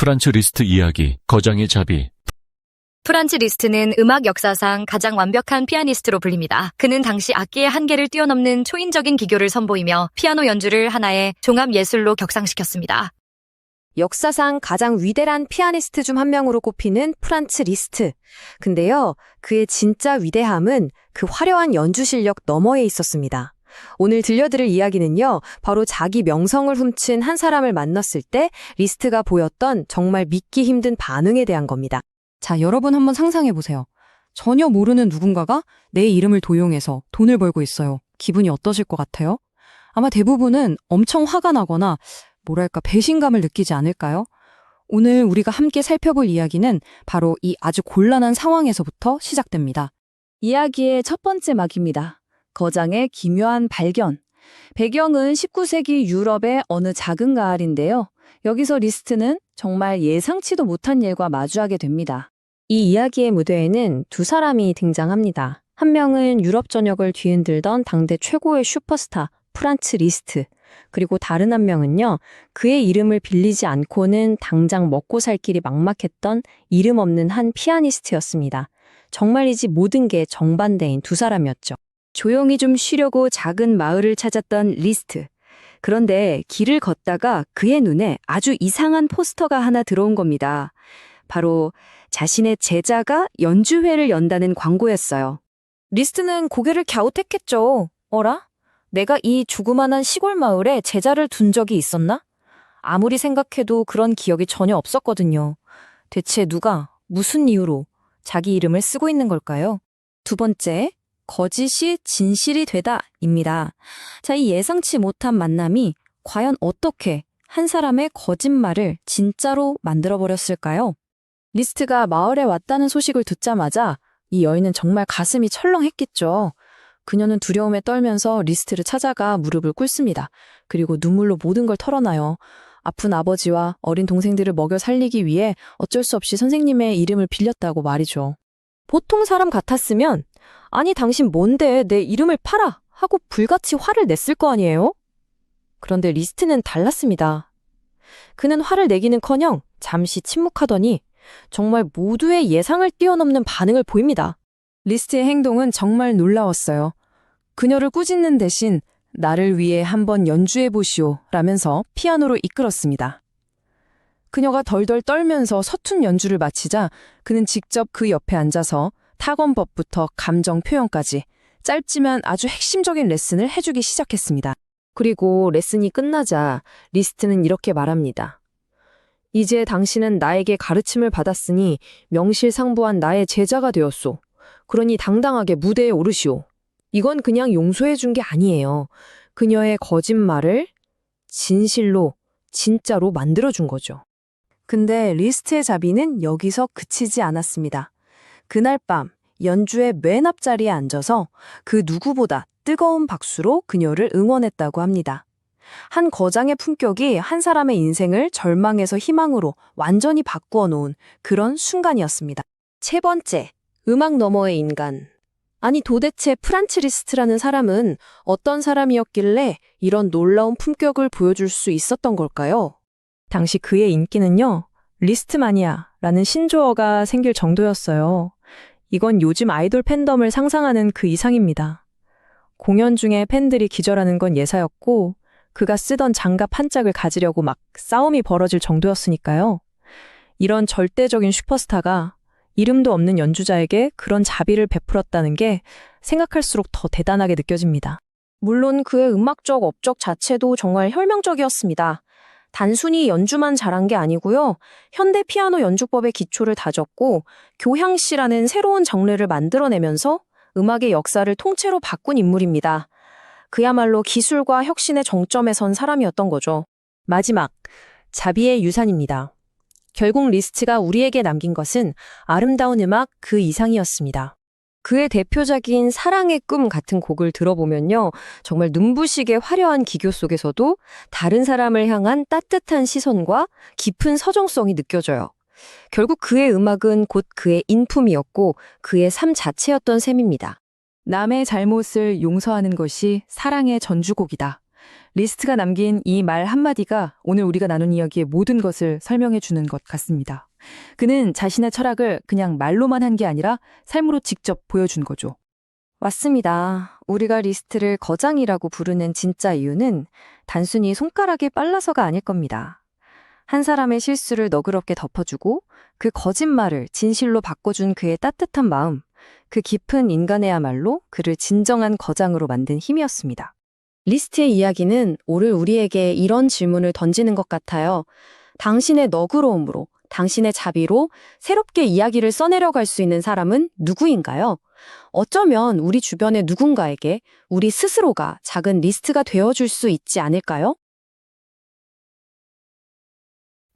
프란츠 리스트 이야기, 거장의 자비. 프란츠 리스트는 음악 역사상 가장 완벽한 피아니스트로 불립니다. 그는 당시 악기의 한계를 뛰어넘는 초인적인 기교를 선보이며 피아노 연주를 하나의 종합 예술로 격상시켰습니다. 역사상 가장 위대한 피아니스트 중 한 명으로 꼽히는 프란츠 리스트. 근데요, 그의 진짜 위대함은 그 화려한 연주 실력 너머에 있었습니다. 오늘 들려드릴 이야기는요, 바로 자기 명성을 훔친 한 사람을 만났을 때 리스트가 보였던 정말 믿기 힘든 반응에 대한 겁니다. 자, 여러분 한번 상상해보세요. 전혀 모르는 누군가가 내 이름을 도용해서 돈을 벌고 있어요. 기분이 어떠실 것 같아요? 아마 대부분은 엄청 화가 나거나 뭐랄까 배신감을 느끼지 않을까요? 오늘 우리가 함께 살펴볼 이야기는 바로 이 아주 곤란한 상황에서부터 시작됩니다. 이야기의 첫 번째 막입니다. 거장의 기묘한 발견. 배경은 19세기 유럽의 어느 작은 가을인데요. 여기서 리스트는 정말 예상치도 못한 일과 마주하게 됩니다. 이 이야기의 무대에는 두 사람이 등장합니다. 한 명은 유럽 전역을 뒤흔들던 당대 최고의 슈퍼스타 프란츠 리스트, 그리고 다른 한 명은요, 그의 이름을 빌리지 않고는 당장 먹고 살 길이 막막했던 이름 없는 한 피아니스트였습니다. 정말이지 모든 게 정반대인 두 사람이었죠. 조용히 좀 쉬려고 작은 마을을 찾았던 리스트. 그런데 길을 걷다가 그의 눈에 아주 이상한 포스터가 하나 들어온 겁니다. 바로 자신의 제자가 연주회를 연다는 광고였어요. 리스트는 고개를 갸웃했겠죠. 어라? 내가 이 조그만한 시골 마을에 제자를 둔 적이 있었나? 아무리 생각해도 그런 기억이 전혀 없었거든요. 대체 누가, 무슨 이유로 자기 이름을 쓰고 있는 걸까요? 두 번째, 거짓이 진실이 되다입니다. 자, 이 예상치 못한 만남이 과연 어떻게 한 사람의 거짓말을 진짜로 만들어버렸을까요? 리스트가 마을에 왔다는 소식을 듣자마자 이 여인은 정말 가슴이 철렁했겠죠. 그녀는 두려움에 떨면서 리스트를 찾아가 무릎을 꿇습니다. 그리고 눈물로 모든 걸 털어놔요. 아픈 아버지와 어린 동생들을 먹여 살리기 위해 어쩔 수 없이 선생님의 이름을 빌렸다고 말이죠. 보통 사람 같았으면 아니 당신 뭔데 내 이름을 팔아 하고 불같이 화를 냈을 거 아니에요? 그런데 리스트는 달랐습니다. 그는 화를 내기는커녕 잠시 침묵하더니 정말 모두의 예상을 뛰어넘는 반응을 보입니다. 리스트의 행동은 정말 놀라웠어요. 그녀를 꾸짖는 대신 나를 위해 한번 연주해보시오 라면서 피아노로 이끌었습니다. 그녀가 덜덜 떨면서 서툰 연주를 마치자 그는 직접 그 옆에 앉아서 타건법부터 감정 표현까지 짧지만 아주 핵심적인 레슨을 해주기 시작했습니다. 그리고 레슨이 끝나자 리스트는 이렇게 말합니다. 이제 당신은 나에게 가르침을 받았으니 명실상부한 나의 제자가 되었소. 그러니 당당하게 무대에 오르시오. 이건 그냥 용서해준 게 아니에요. 그녀의 거짓말을 진실로, 진짜로 만들어준 거죠. 근데 리스트의 자비는 여기서 그치지 않았습니다. 그날 밤 연주의 맨 앞자리에 앉아서 그 누구보다 뜨거운 박수로 그녀를 응원했다고 합니다. 한 거장의 품격이 한 사람의 인생을 절망에서 희망으로 완전히 바꾸어 놓은 그런 순간이었습니다. 세 번째, 음악 너머의 인간. 아니 도대체 프란츠 리스트라는 사람은 어떤 사람이었길래 이런 놀라운 품격을 보여줄 수 있었던 걸까요? 당시 그의 인기는요, 리스트마니아라는 신조어가 생길 정도였어요. 이건 요즘 아이돌 팬덤을 상상하는 그 이상입니다. 공연 중에 팬들이 기절하는 건 예사였고, 그가 쓰던 장갑 한 짝을 가지려고 막 싸움이 벌어질 정도였으니까요. 이런 절대적인 슈퍼스타가 이름도 없는 연주자에게 그런 자비를 베풀었다는 게 생각할수록 더 대단하게 느껴집니다. 물론 그의 음악적 업적 자체도 정말 혁명적이었습니다. 단순히 연주만 잘한 게 아니고요. 현대 피아노 연주법의 기초를 다졌고 교향시라는 새로운 장르를 만들어내면서 음악의 역사를 통째로 바꾼 인물입니다. 그야말로 기술과 혁신의 정점에 선 사람이었던 거죠. 마지막, 자비의 유산입니다. 결국 리스트가 우리에게 남긴 것은 아름다운 음악 그 이상이었습니다. 그의 대표작인 사랑의 꿈 같은 곡을 들어보면요, 정말 눈부시게 화려한 기교 속에서도 다른 사람을 향한 따뜻한 시선과 깊은 서정성이 느껴져요. 결국 그의 음악은 곧 그의 인품이었고 그의 삶 자체였던 셈입니다. 남의 잘못을 용서하는 것이 사랑의 전주곡이다. 리스트가 남긴 이 말 한마디가 오늘 우리가 나눈 이야기의 모든 것을 설명해 주는 것 같습니다. 그는 자신의 철학을 그냥 말로만 한 게 아니라 삶으로 직접 보여준 거죠. 맞습니다. 우리가 리스트를 거장이라고 부르는 진짜 이유는 단순히 손가락이 빨라서가 아닐 겁니다. 한 사람의 실수를 너그럽게 덮어주고 그 거짓말을 진실로 바꿔준 그의 따뜻한 마음, 그 깊은 인간의야말로 그를 진정한 거장으로 만든 힘이었습니다. 리스트의 이야기는 오늘 우리에게 이런 질문을 던지는 것 같아요. 당신의 너그러움으로, 당신의 자비로 새롭게 이야기를 써내려갈 수 있는 사람은 누구인가요? 어쩌면 우리 주변의 누군가에게 우리 스스로가 작은 리스트가 되어줄 수 있지 않을까요?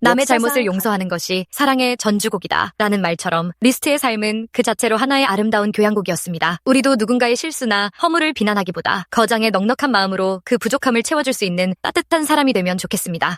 남의 잘못을 용서하는 것이 사랑의 전주곡이다 라는 말처럼 리스트의 삶은 그 자체로 하나의 아름다운 교향곡이었습니다. 우리도 누군가의 실수나 허물을 비난하기보다 거장의 넉넉한 마음으로 그 부족함을 채워줄 수 있는 따뜻한 사람이 되면 좋겠습니다.